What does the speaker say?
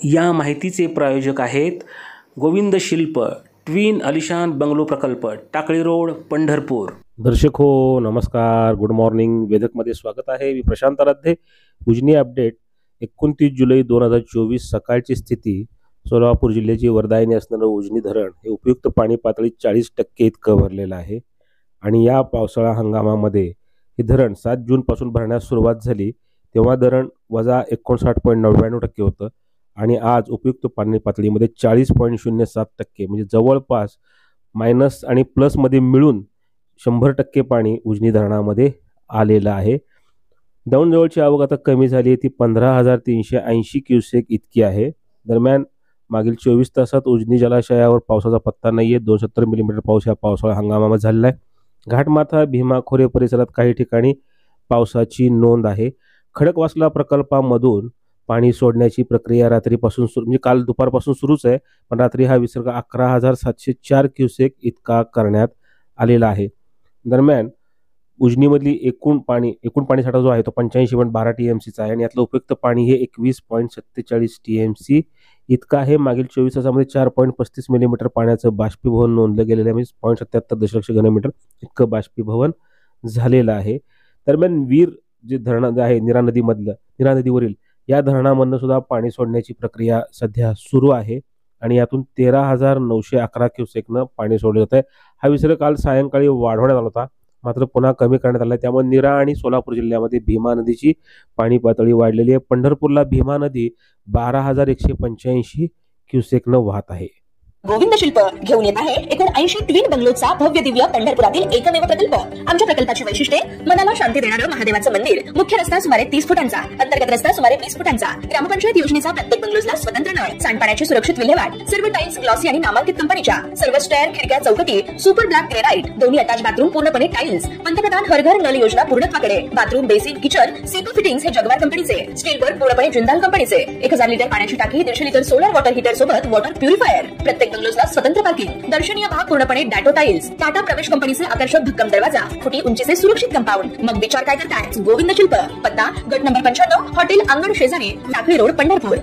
या माहितीचे प्रायोजक आहेत गोविंद शिल्प ट्विन आलिशान बंगलो प्रकल्प, टाकळी रोड, पंढरपूर। दर्शक हो नमस्कार, गुड मॉर्निंग। वेदकमध्ये स्वागत आहे। मी प्रशांत आराध्य। उजनी अपडेट 29 जुलै 2024 सकाळची स्थिती। सोलापूर जिल्ह्याची वरदायिनी असणारे उजनी धरण हे उपयुक्त पाणी पातळी 40% इतकं भरलेलं आहे आणि या पावसाळा हंगामामध्ये हे धरण 7 जून पासून भरण्यास सुरुवात झाली तेव्हा धरण -59.99% होतं आणि आज उपयुक्त पाणी पातळीमध्ये 40.07% म्हणजे जवळपास मायनस आणि प्लस मध्ये मिळून 100% पाणी उजनी धरणामध्ये आलेलं आहे। दौंडजवळची आवक आता कमी झाली आहे, ती 15,380 क्युसेक इतकी आहे। दरम्यान मागील 24 तासात उजनी जलाशयावर पावसाचा पत्ता नाहीये। 270 मिलीमीटर पाऊस या पावसाळा हंगामामध्ये झालेला आहे। घाटमाथा भीमा खोरे परिसरात काही ठिकाणी पावसाची नोंद आहे। खडकवासला प्रकल्पामधून पाणी सोडण्याची प्रक्रिया रात्रीपासून म्हणजे काल दुपारपासून सुरूच आहे, पण रात्री हा विसर्ग 11,704 क्युसेक इतका करण्यात आलेला आहे। दरम्यान उजनीमधली एकूण पाणी साठा जो आहे तो 85.12 टीएमसीचा आहे आणि यातलं उपयुक्त पाणी हे 21.47 टीएमसी इतका आहे। मागील 24 तासामध्ये 4.35 मिलीमीटर पाण्याचं बाष्पीभवन नोंदलं गेलेलं आहे, म्हणजे 0.77 दशलक्ष घनमीटर इतकं बाष्पीभवन झालेलं आहे। दरम्यान वीर जे धरण आहे नीरा नदीवरील या धरणामधून सुद्धा पाणी सोडण्याची प्रक्रिया सध्या सुरू आहे आणि यातून 13,911 क्युसेकनं पाणी सोडलं जात आहे। हा विसर्ग काल सायंकाळी वाढवण्यात आला होता, मात्र पुन्हा कमी करण्यात आला। त्यामुळे नीरा आणि सोलापूर जिल्ह्यामध्ये भीमा नदीची पाणी पातळी वाढलेली आहे। पंढरपूरला भीमा नदी 12,185 क्युसेकनं वाहत आहे। गोविंद शिल्प घेऊन येत आहे 79 ट्विन बंगलोचा भव्य दिव्य पंढरपुरातील एकमेव प्रकल्प। आमच्या प्रकल्पाची वैशिष्ट्ये मनाला शांती देणारं महादेवाचं मंदिर, मुख्य रस्ता सुमारे 30 फुटांचा, अंतर्गत रस्ता सुमारे 20 फुटांचा, ग्रामपंचायत योजनेचा प्रत्येक बंगलोजला स्वतंत्र नळ, सांडपाण्याची सुरक्षित विल्हेवाट, सर्व टाइल्स ग्लॉसी आणि नामांकित कंपनीच्या, सर्व स्टेअर, खिडक्या, चौकटी सुपर ब्लॅक ग्रेनाइट, दोन्ही अटॅच बाथरूम पूर्णपणे टाइल्स, पंतप्रधान हर घर नल योजना पूर्णत्वाकडे, बाथरूम, बेसिन, किचन, सेपू फिटिंग्स हे जगवार कंपनीचे, स्टीलवर पूर्णपणे जिंदाल कंपनीचे, 1000 लिटर पाण्याची टाकी, 150 लिटर सोलर वॉटर हीटर सोबत वॉटर प्युरिफायर, प्रत्येक बंगलोजला स्वतंत्र पार्किंग, दर्शनीय भाग पूर्णपणे डॅटो टाइल्स, टाटा प्रवेश कंपनीचे आकर्षक भक्कम दरवाजा, फुटी उंचीचे सुरक्षित कंपाऊंड। मग विचार काय करताय? गोविंद शिल्प, पत्ता गट नंबर 95, हॉटेल अंगण शेजारी, टाकळी रोड, पंढरपूर।